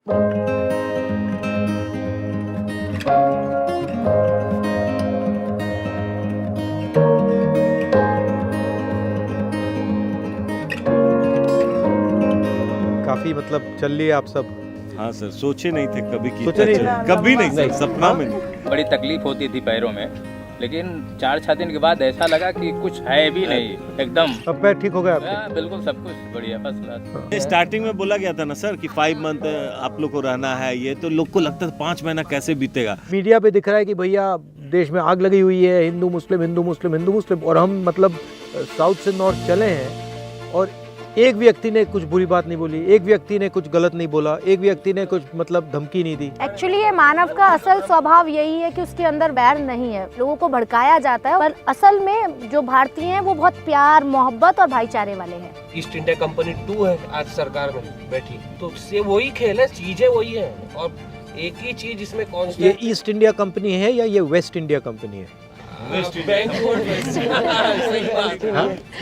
काफी मतलब चल लिए आप सब। हाँ सर, सोचे नहीं थे कभी कि सोचे नहीं थे? कभी नहीं सर, सपना में नहीं। बड़ी तकलीफ होती थी पैरों में, लेकिन 4-6 दिन के बाद ऐसा लगा कि कुछ है भी नहीं, एकदम अब पैर ठीक हो गए आपके? बिल्कुल सब कुछ बढ़िया, फर्स्ट क्लास। स्टार्टिंग में बोला गया था ना सर कि 5 मंथ आप लोग को रहना है, ये तो लोग को लगता था 5 महीना कैसे बीतेगा। मीडिया पे दिख रहा है कि भैया देश में आग लगी हुई है, हिंदू मुस्लिम हिंदू मुस्लिम हिंदू मुस्लिम, और हम मतलब साउथ से नॉर्थ चले हैं और एक व्यक्ति ने कुछ बुरी बात नहीं बोली, एक व्यक्ति ने कुछ गलत नहीं बोला, एक व्यक्ति ने कुछ मतलब धमकी नहीं दी। एक्चुअली ये मानव का असल स्वभाव यही है कि उसके अंदर बैर नहीं है, लोगों को भड़काया जाता है, पर असल में जो भारतीय हैं वो बहुत प्यार मोहब्बत और भाईचारे वाले हैं। ईस्ट इंडिया कंपनी 2 है आज सरकार में बैठी, तो से वही खेल है, चीजें वही है, और एक ही चीज इसमें ये ईस्ट इंडिया कंपनी है या ये वेस्ट इंडिया कंपनी है?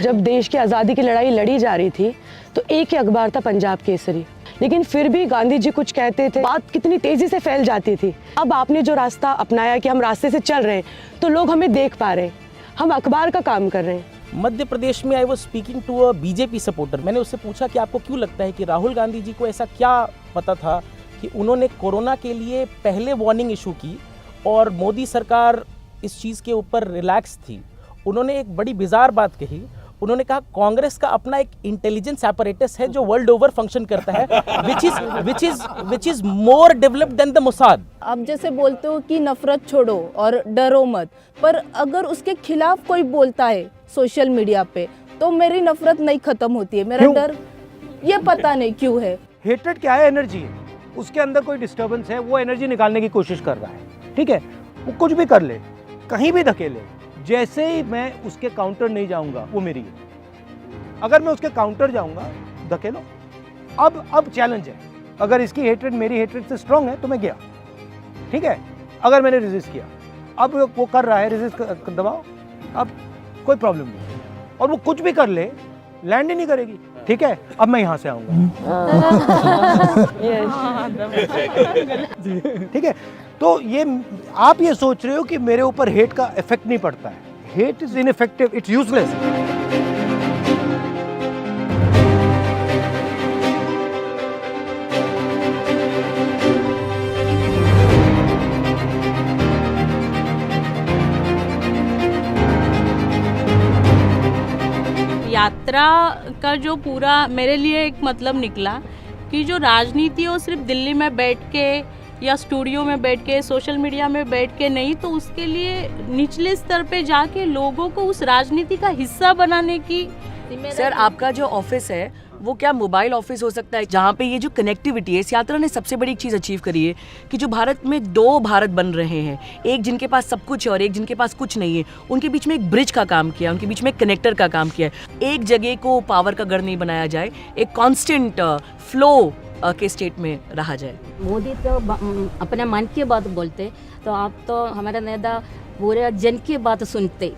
जब देश की आज़ादी की लड़ाई लड़ी जा रही थी तो एक ही अखबार था पंजाब केसरी, लेकिन फिर भी गांधी जी कुछ कहते थे, बात कितनी तेजी से फैल जाती थी। अब आपने जो रास्ता अपनाया कि हम रास्ते से चल रहे हैं तो लोग हमें देख पा रहे हैं, हम अखबार का काम कर रहे हैं। मध्य प्रदेश में I was speaking to a BJP supporter. मैंने उससे पूछा कि आपको क्यों लगता है कि राहुल गांधी जी को ऐसा क्या पता था कि उन्होंने कोरोना के लिए पहले वार्निंग इशू की और मोदी सरकार इस चीज़ के ऊपर रिलैक्स थी। उन्होंने एक बड़ी बिजार बात कही, उन्होंने कहा कांग्रेस का अपना एक इंटेलिजेंस apparatus है जो वर्ल्ड ओवर फंक्शन करता है, which is more developed than the Mossad. आप जैसे बोलते हो कि नफरत छोड़ो और डरो मत, पर अगर उसके खिलाफ कोई बोलता है सोशल मीडिया पे तो मेरी नफरत नहीं खत्म होती है, मेरा डर ये पता नहीं क्यों है। हेट्रेड क्या है? एनर्जी है, उसके अंदर कोई डिस्टर्बेंस है, वो एनर्जी निकालने की कोशिश कर रहा है, ठीक है? वो कुछ भी कर ले, कहीं भी धकेले, जैसे ही मैं उसके काउंटर नहीं जाऊंगा वो मेरी है। अगर मैं उसके काउंटर जाऊंगा, धकेलो। अब चैलेंज है, अगर इसकी हेट्रेड मेरी हेट्रेड से स्ट्रांग है तो मैं गया, ठीक है? अगर मैंने रेजिस्ट किया, अब वो कर रहा है, रेजिस्ट दबाओ, अब कोई प्रॉब्लम नहीं, और वो कुछ भी कर ले, लैंड ही नहीं करेगी, ठीक है? अब मैं यहाँ से आऊंगा, ठीक है? तो ये आप ये सोच रहे हो कि मेरे ऊपर हेट का इफेक्ट नहीं पड़ता है। Hate is ineffective, it's useless. यात्रा का जो पूरा मेरे लिए एक मतलब निकला कि जो राजनीति है वो सिर्फ दिल्ली में बैठ के या स्टूडियो में बैठ के सोशल मीडिया में बैठ के नहीं, तो उसके लिए निचले स्तर पे जाके लोगों को उस राजनीति का हिस्सा बनाने की। सर, आपका जो ऑफिस है वो क्या मोबाइल ऑफिस हो सकता है जहाँ पे ये जो कनेक्टिविटी है, इस यात्रा ने सबसे बड़ी एक चीज़ अचीव करी है कि जो भारत में 2 भारत बन रहे हैं, एक जिनके पास सब कुछ है और एक जिनके पास कुछ नहीं है, उनके बीच में एक ब्रिज का काम किया, उनके बीच में एक कनेक्टर का काम किया। एक जगह को पावर का गढ़ नहीं बनाया जाए, एक कॉन्स्टेंट फ्लो के स्टेट में रहा जाए। मोदी तो अपने मन की बात बोलते, तो आप तो हमारे नेता पूरे जन की बात सुनते,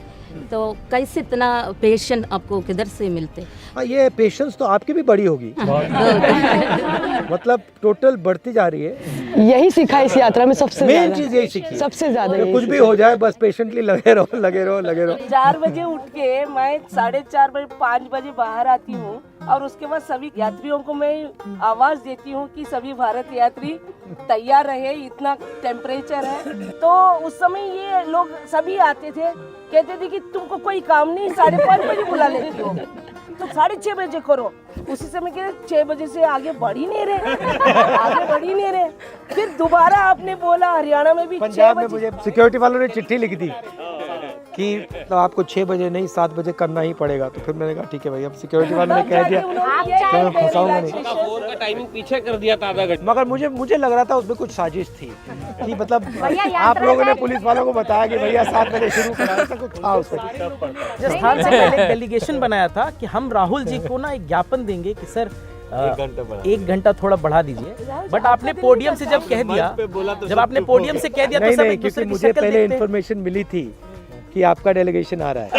तो कैसे इतना पेशेंस आपको किधर से मिलते? हाँ, ये पेशेंस तो आपकी भी बड़ी होगी, मतलब टोटल बढ़ती जा रही है। यही सीखा इस यात्रा में सबसे मेन चीज यही सीखी, सबसे ज्यादा कुछ भी हो जाए बस पेशेंटली लगे रहो लगे रहो लगे रहो। 4 बजे उठ के मैं 4:30 बजे 5 बजे बाहर आती हूँ और उसके बाद सभी यात्रियों को मैं आवाज देती हूँ कि सभी भारत यात्री तैयार रहे, इतना टेम्परेचर है। तो उस समय ये लोग सभी आते थे, कहते थे कि तुमको कोई काम नहीं, 5:30 बजे बुला लेती हो तो 6:30 बजे करो। उसी समय के 6 बजे से आगे बढ़ ही नहीं रहे, फिर दोबारा आपने बोला हरियाणा में भी पंजाब में मुझे सिक्योरिटी वालों ने चिट्ठी लिखी थी कि तो आपको 6 बजे नहीं 7 बजे करना ही पड़ेगा। तो फिर मैंने कहा ठीक है भाई, अब सिक्योरिटी वालों ने कह दिया तो मैं फंसाऊंगा नहीं। का टाइमिंग पीछे कर दिया था आधा घंटा, मगर मुझे लग रहा था उसमें कुछ साजिश थी कि मतलब आप लोगों ने पुलिस वालों को बताया कि भैया 7 बजे शुरू करा, ऐसा कुछ था उसमें। राजस्थान से पहले डेलीगेशन बनाया था कि हम राहुल जी को ना एक ज्ञापन देंगे कि सर 1 घंटा थोड़ा बढ़ा दीजिए, बट आपने पोडियम से जब कह दिया, जब आपने पोडियम से कह दिया तो सब एक दूसरे की शक्ल देखते हैं। मुझे पहले इन्फॉर्मेशन मिली थी कि आपका डेलीगेशन आ रहा है।